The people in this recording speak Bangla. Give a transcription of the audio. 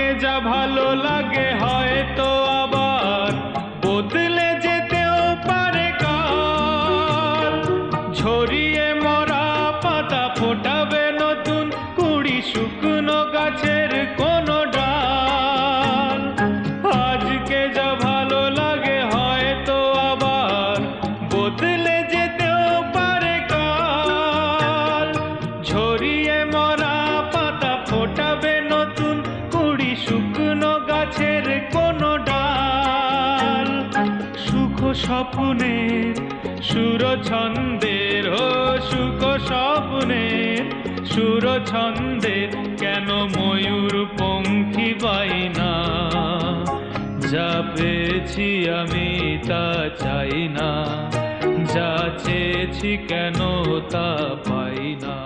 আজকে যা ভালো লাগে হয়তো আবার বদলে যেতেও পারে কাল। ঝরিয়ে মরা পাতা ফোটাবে নতুন কুড়ি শুকনো গাছের কোনো ডাল। আজকে যা ভালো লাগে হয়তো আবার বদলে যেতেও পারে কাল। ঝরিয়ে মরা পাতা ফোটাবে নতুন কুড়ি শুকনো গাছের কোনো ডাল। সুখ স্বপ্নের সুর ছন্দের, ও সুখ স্বপ্নের সুর ছন্দের কেন ময়ূর পঙ্খী পাই না? যা পেয়েছি আমি তা চাই না, যা চেয়েছি কেন তা পাই না।